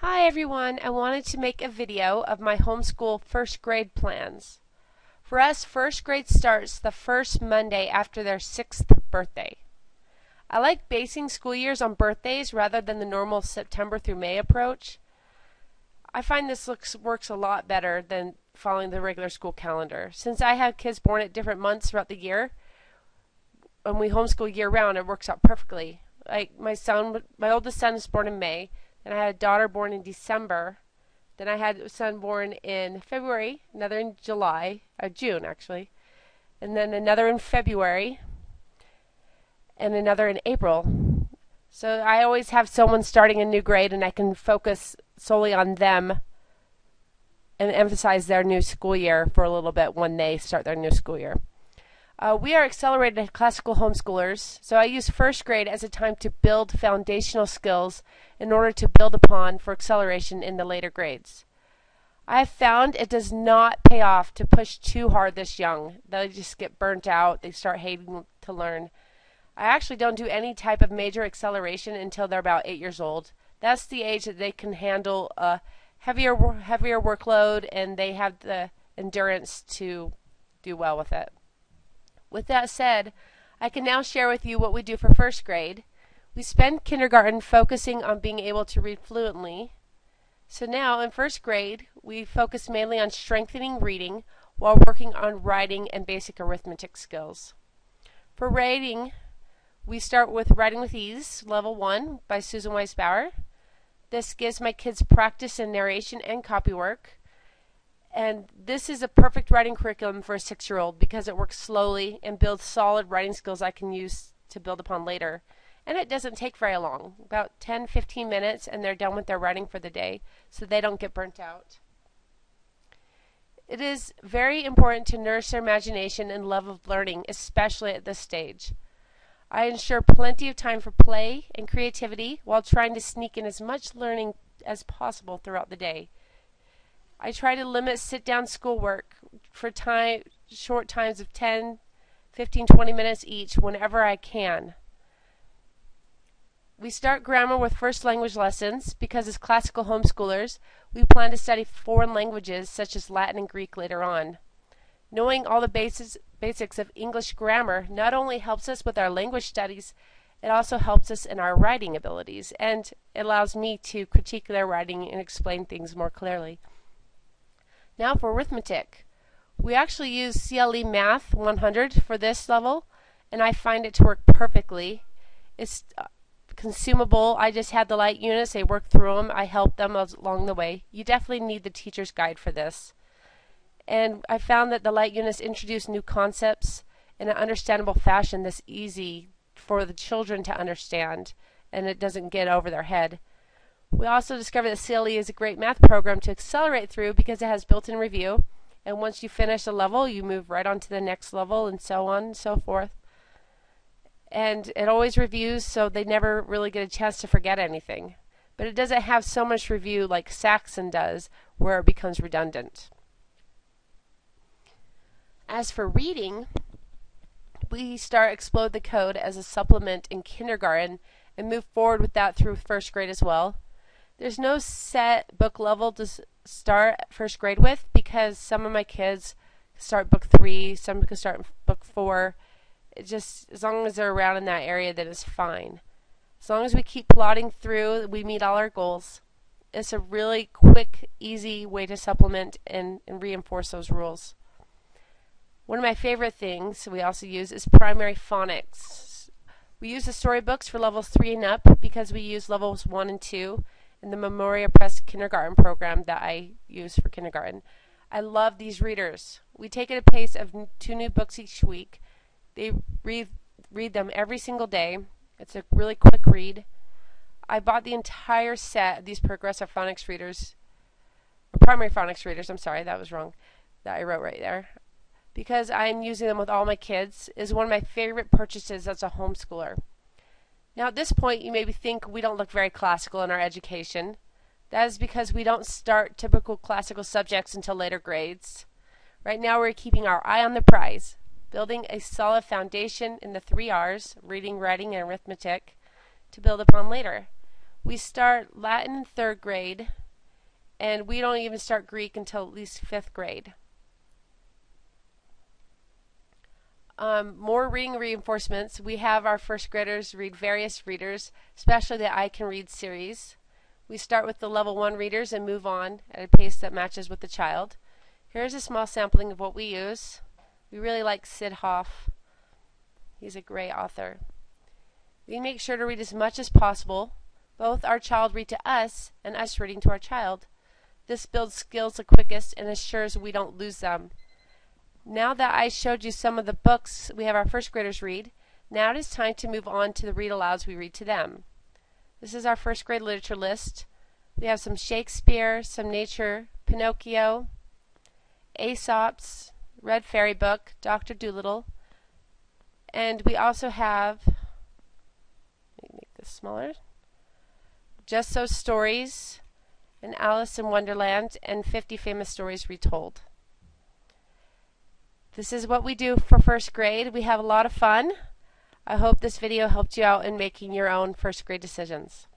Hi everyone, I wanted to make a video of my homeschool first grade plans. For us, first grade starts the first Monday after their 6th birthday. I like basing school years on birthdays rather than the normal September through May approach. I find this works a lot better than following the regular school calendar. Since I have kids born at different months throughout the year, when we homeschool year round, it works out perfectly. Like my oldest son is born in May. Then I had a daughter born in December. Then I had a son born in February, another in June actually, and then another in February, and another in April. So I always have someone starting a new grade and I can focus solely on them and emphasize their new school year for a little bit when they start their new school year. We are accelerated classical homeschoolers, so I use first grade as a time to build foundational skills in order to build upon for acceleration in the later grades. I have found it does not pay off to push too hard this young. They just get burnt out, they start hating to learn. I actually don't do any type of major acceleration until they're about 8 years old. That's the age that they can handle a heavier workload and they have the endurance to do well with it. With that said, I can now share with you what we do for first grade. We spend kindergarten focusing on being able to read fluently. So now in first grade, we focus mainly on strengthening reading while working on writing and basic arithmetic skills. For writing, we start with Writing with Ease, Level 1 by Susan Weisbauer. This gives my kids practice in narration and copywork. And this is a perfect writing curriculum for a 6-year-old because it works slowly and builds solid writing skills I can use to build upon later. And it doesn't take very long, about 10-15 minutes, and they're done with their writing for the day, so they don't get burnt out. It is very important to nurse their imagination and love of learning, especially at this stage. I ensure plenty of time for play and creativity while trying to sneak in as much learning as possible throughout the day. I try to limit sit-down schoolwork for short times of 10, 15, 20 minutes each whenever I can. We start grammar with first language lessons because as classical homeschoolers, we plan to study foreign languages such as Latin and Greek later on. Knowing all the basics of English grammar not only helps us with our language studies, it also helps us in our writing abilities, and it allows me to critique their writing and explain things more clearly. Now for arithmetic. We actually use CLE Math 100 for this level, and I find it to work perfectly. It's consumable. I just had the light units. They work through them. I help them along the way. You definitely need the teacher's guide for this. And I found that the light units introduce new concepts in an understandable fashion that's easy for the children to understand, and it doesn't get over their head. We also discovered that CLE is a great math program to accelerate through because it has built-in review, and once you finish a level, you move right on to the next level, and so on and so forth. And it always reviews, so they never really get a chance to forget anything. But it doesn't have so much review like Saxon does, where it becomes redundant. As for reading, we start Explode the Code as a supplement in kindergarten and move forward with that through first grade as well. There's no set book level to start first grade with because some of my kids start book 3, some can start book 4. It just, as long as they're around in that area, then it's fine. As long as we keep plodding through, we meet all our goals. It's a really quick, easy way to supplement and reinforce those rules. One of my favorite things we also use is primary phonics. We use the storybooks for levels 3 and up because we use levels 1 and 2 in the Memoria Press kindergarten program that I use for kindergarten. I love these readers. We take at a pace of 2 new books each week. They read them every single day. It's a really quick read. I bought the entire set of these progressive phonics readers, or primary phonics readers, I'm sorry, that was wrong, that I wrote right there, because I'm using them with all my kids. Is one of my favorite purchases as a homeschooler. Now at this point you maybe think we don't look very classical in our education. That is because we don't start typical classical subjects until later grades. Right now we're keeping our eye on the prize, building a solid foundation in the 3 R's, reading, writing, and arithmetic, to build upon later. We start Latin in 3rd grade, and we don't even start Greek until at least 5th grade. More reading reinforcements. We have our 1st graders read various readers, especially the I Can Read series. We start with the level 1 readers and move on at a pace that matches with the child. Here's a small sampling of what we use. We really like Sid Hoff. He's a great author. We make sure to read as much as possible, both our child read to us and us reading to our child. This builds skills the quickest and assures we don't lose them. Now that I showed you some of the books we have our 1st graders read, now it is time to move on to the read alouds we read to them. This is our 1st grade literature list. We have some Shakespeare, some nature, Pinocchio, Aesop's, Red Fairy Book, Dr. Dolittle, and we also have, let me make this smaller, Just So Stories, and Alice in Wonderland, and 50 Famous Stories Retold. This is what we do for 1st grade. We have a lot of fun. I hope this video helped you out in making your own 1st grade decisions.